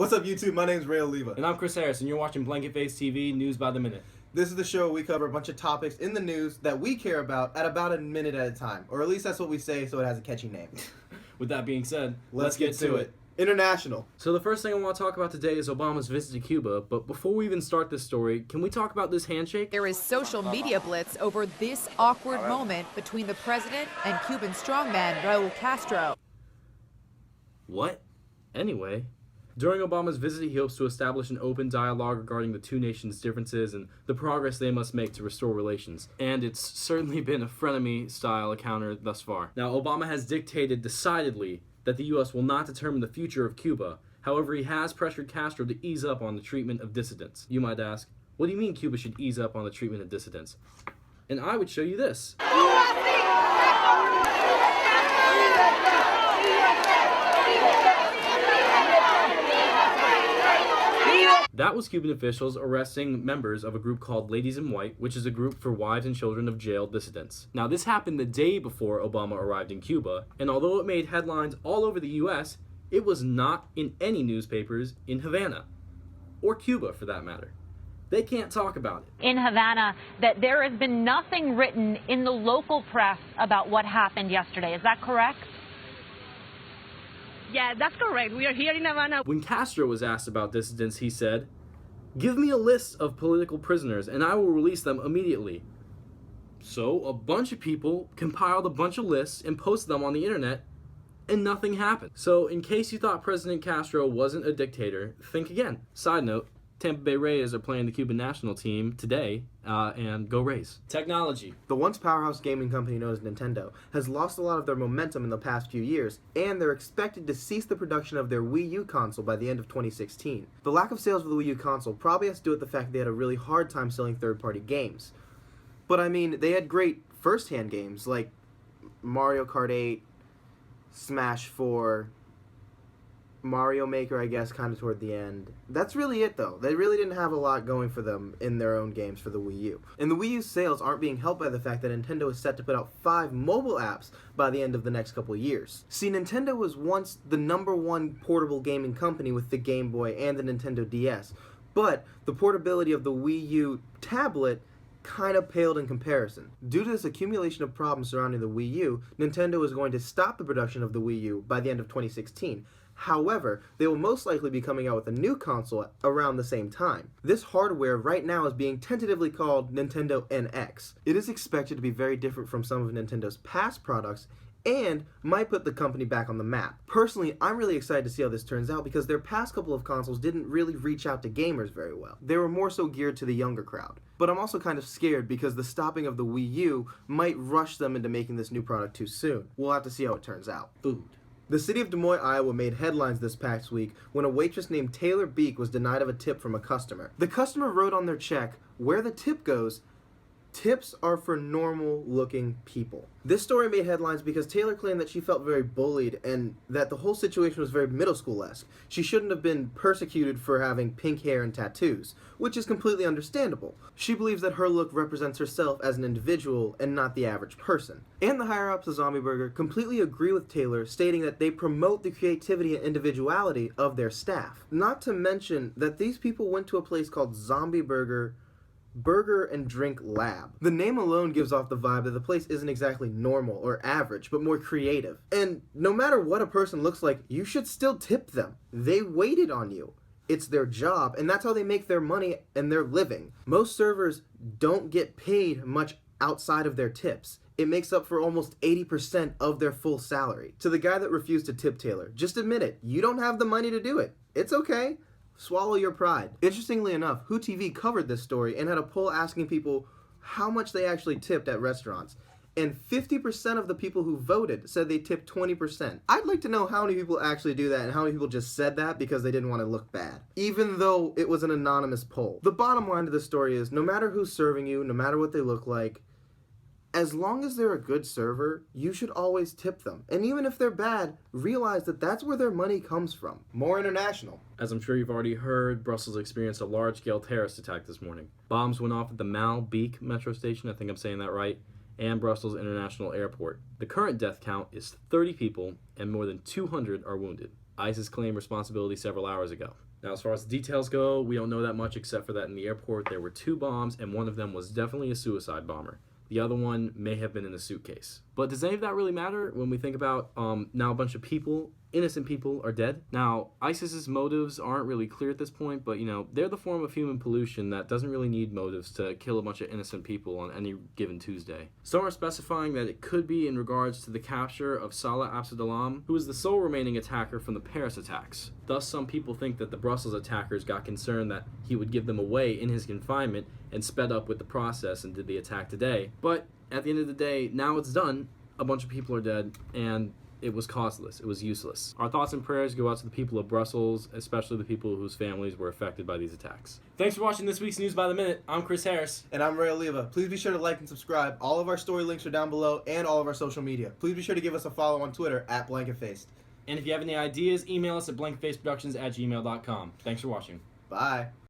What's up, YouTube? My name's Ray Oliva. And I'm Chris Harris, and you're watching BlanketFaced TV, News by the Minute. This is the show where we cover a bunch of topics in the news that we care about at about a minute at a time. Or at least that's what we say, so it has a catchy name. With that being said, let's get to it. International. So the first thing I want to talk about today is Obama's visit to Cuba, but before we even start this story, can we talk about this handshake? There is social media blitz over this awkward moment between the president and Cuban strongman Raul Castro. What? Anyway, during Obama's visit, he hopes to establish an open dialogue regarding the two nations' differences and the progress they must make to restore relations. And it's certainly been a frenemy-style encounter thus far. Now, Obama has dictated decidedly that the U.S. will not determine the future of Cuba. However, he has pressured Castro to ease up on the treatment of dissidents. You might ask, what do you mean Cuba should ease up on the treatment of dissidents? And I would show you this. That was Cuban officials arresting members of a group called Ladies in White, which is a group for wives and children of jailed dissidents. Now, this happened the day before Obama arrived in Cuba, and although it made headlines all over the U.S., it was not in any newspapers in Havana, or Cuba for that matter. They can't talk about it. In Havana, that there has been nothing written in the local press about what happened yesterday. Is that correct? Yeah, that's correct. We are here in Havana. When Castro was asked about dissidents, he said, "Give me a list of political prisoners and I will release them immediately." So a bunch of people compiled a bunch of lists and posted them on the internet, and nothing happened. So in case you thought President Castro wasn't a dictator, think again. Side note, Tampa Bay Rays are playing the Cuban national team today, and go Rays. Technology. The once powerhouse gaming company known as Nintendo has lost a lot of their momentum in the past few years, and they're expected to cease the production of their Wii U console by the end of 2016. The lack of sales for the Wii U console probably has to do with the fact that they had a really hard time selling third-party games. But I mean, they had great first-hand games like Mario Kart 8, Smash 4, Mario Maker, I guess, kind of toward the end. That's really it, though. They really didn't have a lot going for them in their own games for the Wii U. And the Wii U sales aren't being helped by the fact that Nintendo is set to put out 5 mobile apps by the end of the next couple of years. See, Nintendo was once the #1 portable gaming company with the Game Boy and the Nintendo DS, but the portability of the Wii U tablet kind of paled in comparison. Due to this accumulation of problems surrounding the Wii U, Nintendo is going to stop the production of the Wii U by the end of 2016. However, they will most likely be coming out with a new console around the same time. This hardware right now is being tentatively called Nintendo NX. It is expected to be very different from some of Nintendo's past products and might put the company back on the map. Personally, I'm really excited to see how this turns out because their past couple of consoles didn't really reach out to gamers very well. They were more so geared to the younger crowd. But I'm also kind of scared because the stopping of the Wii U might rush them into making this new product too soon. We'll have to see how it turns out. Food. The city of Des Moines, Iowa made headlines this past week when a waitress named Taelor Beeck was denied of a tip from a customer. The customer wrote on their check, "Where the tip goes, tips are for normal-looking people." This story made headlines because Taelor claimed that she felt very bullied and that the whole situation was very middle school-esque. She shouldn't have been persecuted for having pink hair and tattoos, which is completely understandable. She believes that her look represents herself as an individual and not the average person. And the higher-ups of Zombie Burger completely agree with Taelor, stating that they promote the creativity and individuality of their staff. Not to mention that these people went to a place called Zombie Burger and Drink Lab. The name alone gives off the vibe that the place isn't exactly normal or average, but more creative. And no matter what a person looks like, you should still tip them. They waited on you. It's their job, and that's how they make their money and their living. Most servers don't get paid much outside of their tips. It makes up for almost 80% of their full salary. To the guy that refused to tip Taelor, just admit it. You don't have the money to do it. It's okay. Swallow your pride. Interestingly enough, Who TV covered this story and had a poll asking people how much they actually tipped at restaurants. And 50% of the people who voted said they tipped 20%. I'd like to know how many people actually do that and how many people just said that because they didn't want to look bad, even though it was an anonymous poll. The bottom line to this story is no matter who's serving you, no matter what they look like, as long as they're a good server, you should always tip them. And even if they're bad, realize that that's where their money comes from. More international. As I'm sure you've already heard, Brussels experienced a large-scale terrorist attack this morning. Bombs went off at the Beeck metro station, I think I'm saying that right, and Brussels International Airport. The current death count is 30 people, and more than 200 are wounded. ISIS claimed responsibility several hours ago. Now, as far as the details go, we don't know that much except for that in the airport there were 2 bombs, and one of them was definitely a suicide bomber. The other one may have been in a suitcase. But does any of that really matter when we think about now a bunch of people, innocent people, are dead? Now, ISIS's motives aren't really clear at this point, but, they're the form of human pollution that doesn't really need motives to kill a bunch of innocent people on any given Tuesday. Some are specifying that it could be in regards to the capture of Salah Abdeslam, who is the sole remaining attacker from the Paris attacks. Thus, some people think that the Brussels attackers got concerned that he would give them away in his confinement and sped up with the process and did the attack today. But at the end of the day, now it's done. A bunch of people are dead, and it was causeless. It was useless. Our thoughts and prayers go out to the people of Brussels, especially the people whose families were affected by these attacks. Thanks for watching this week's News by the Minute. I'm Chris Harris. And I'm Ray Oliva. Please be sure to like and subscribe. All of our story links are down below and all of our social media. Please be sure to give us a follow on Twitter at BlanketFaced. And if you have any ideas, email us at blanketfaceproductions@gmail.com. Thanks for watching. Bye.